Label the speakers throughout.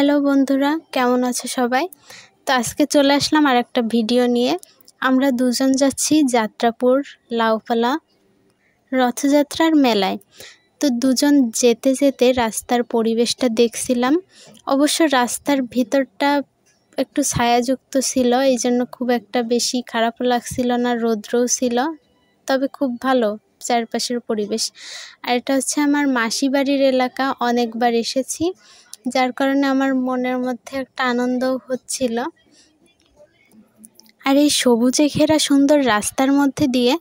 Speaker 1: Hello বন্ধুরা, কেমন আছো সবাই? তো আজকে চলে আসলাম আর একটা ভিডিও নিয়ে। আমরা দুজন যাচ্ছি যাত্রাপুর লাউপালা রথযাত্রার মেলায়। তো দুজন যেতে যেতে রাস্তার পরিবেশটা দেখছিলাম। অবশ্য রাস্তার ভিতরটা একটু ছায়াযুক্ত ছিল, এই জন্য খুব একটা বেশি খারাপও লাগছিল না, রৌদ্রও ছিল, তবে খুব ভালো চারপাশের পরিবেশ। আর এটা হচ্ছে আমার মাসি বাড়ির এলাকা, অনেকবার এসেছি, যার কারণে আমার মনের মধ্যে একটা আনন্দ হচ্ছিল। আর এই সবুজে ঘেরা সুন্দর রাস্তার মধ্যে দিয়ে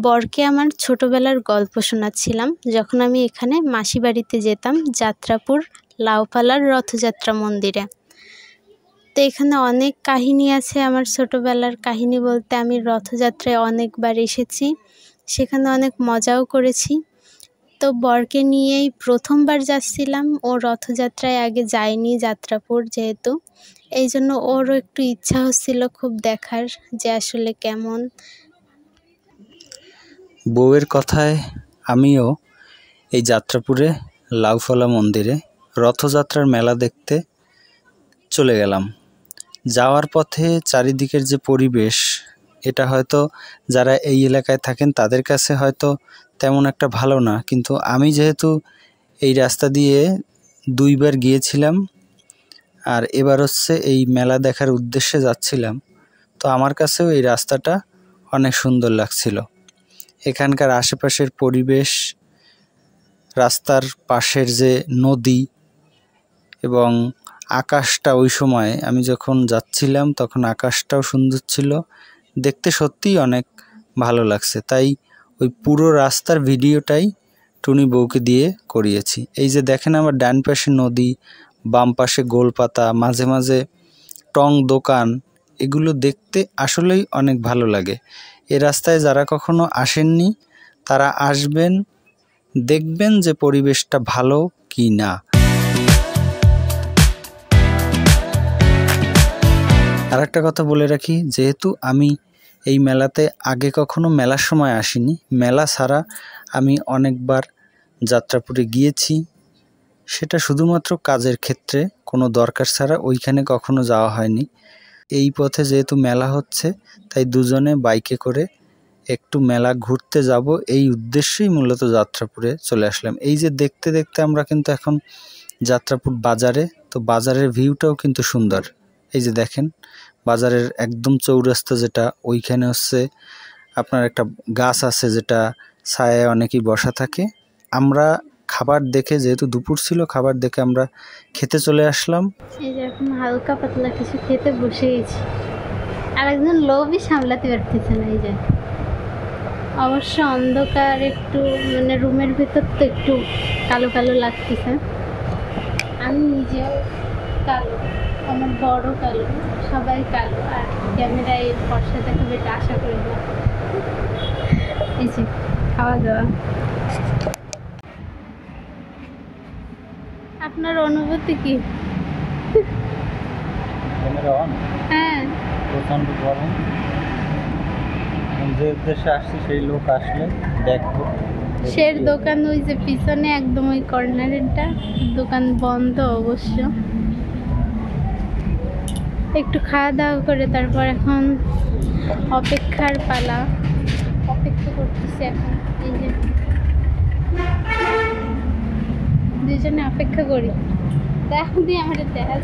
Speaker 1: বরকে আমার ছোটবেলার গল্প শোনাচ্ছিলাম, যখন আমি এখানে মাসি বাড়িতে যেতাম যাত্রাপুর লাউপালার রথযাত্রা মন্দিরে। তো এখানে অনেক কাহিনী আছে, আমার ছোটবেলার কাহিনী বলতে আমি রথযাত্রায় অনেকবার এসেছি, সেখানে অনেক মজাও করেছি। তো বরকে নিয়েই প্রথমবার যাচ্ছিলাম, ও রথযাত্রায় আগে যায়নি যাত্রাপুর, যেহেতু এই জন্য ওরও একটু ইচ্ছা হচ্ছিল খুব দেখার যে আসলে কেমন।
Speaker 2: বউয়ের কথায় আমিও এই যাত্রাপুরে লাউপালা মন্দিরে রথযাত্রার মেলা দেখতে চলে গেলাম। যাওয়ার পথে চারিদিকের যে পরিবেশ, এটা হয়তো যারা এই এলাকায় থাকেন তাদের কাছে হয়তো তেমন একটা ভালো না, কিন্তু আমি যেহেতু এই রাস্তা দিয়ে দুইবার গিয়েছিলাম আর এবার হচ্ছে এই মেলা দেখার উদ্দেশ্যে যাচ্ছিলাম, তো আমার কাছেও এই রাস্তাটা অনেক সুন্দর লাগছিল। এখানকার আশেপাশের পরিবেশ, রাস্তার পাশের যে নদী এবং আকাশটা, ওই সময় আমি যখন যাচ্ছিলাম তখন আকাশটাও সুন্দর ছিল, দেখতে সত্যিই অনেক ভালো লাগছে। তাই ওই পুরো রাস্তার ভিডিওটাই টুনি বউকে দিয়ে করিয়েছি। এই যে দেখেন আমার ডান পাশে নদী, বাম পাশে গোলপাতা, মাঝে মাঝে টং দোকান, এগুলো দেখতে আসলেই অনেক ভালো লাগে। এ রাস্তায় যারা কখনো আসেননি তারা আসবেন, দেখবেন যে পরিবেশটা ভালো কি না। আর একটা কথা বলে রাখি, যেহেতু আমি এই মেলাতে আগে কখনো মেলার সময় আসিনি, মেলা ছাড়া আমি অনেকবার যাত্রাপুরে গিয়েছি, সেটা শুধুমাত্র কাজের ক্ষেত্রে, কোনো দরকার ছাড়া ওইখানে কখনো যাওয়া হয়নি। এই পথে যেহেতু মেলা হচ্ছে, তাই দুজনে বাইকে করে একটু মেলা ঘুরতে যাব, এই উদ্দেশ্যেই মূলত যাত্রাপুরে চলে আসলাম। এই যে দেখতে দেখতে আমরা কিন্তু এখন যাত্রাপুর বাজারে, তো বাজারের ভিউটাও কিন্তু সুন্দর। এই যে দেখেন বাজারের একদম চৌরাস্তা যেটা, ওইখানে হচ্ছে আপনার একটা গাছ আছে যেটা ছায়ায় অনেকেই বসা থাকে। আমরা খাবার দেখে, যেহেতু দুপুর ছিল, খাবার দেখে আমরা খেতে চলে আসলাম।
Speaker 1: এই যে এখন হালকা পাতলা কিছু খেতে বসে গেছি, আর একজন লোভই সামলাতে পারতেছে না। এই যে অবশ্য অন্ধকার, একটু মানে রুমের ভিতর তো একটু কালো কালো লাগতেছে। আমি নিজেও কালো, আমার বড় কালো, সবাই কালো, আর ক্যামেরায় ফর্সা দেখাবে এটা আশা করি না। এই যে খাওয়া দাওয়া, আপনার অনুভূতি কি? হ্যাঁ,
Speaker 2: প্রচণ্ড গরম, যে উদ্দেশ্যে আসছি সেই লোক আসলে দেখবো।
Speaker 1: সের দোকান ওই যে পিছনে একদম ওই কর্নারেরটা, দোকান বন্ধ অবশ্য। একটু খাওয়া দাওয়া করে তারপর এখন অপেক্ষার পালা, অপেক্ষা করতেছি এখন। এই যে দুজনে অপেক্ষা করি, দেখো দিয়ে আমার দেখা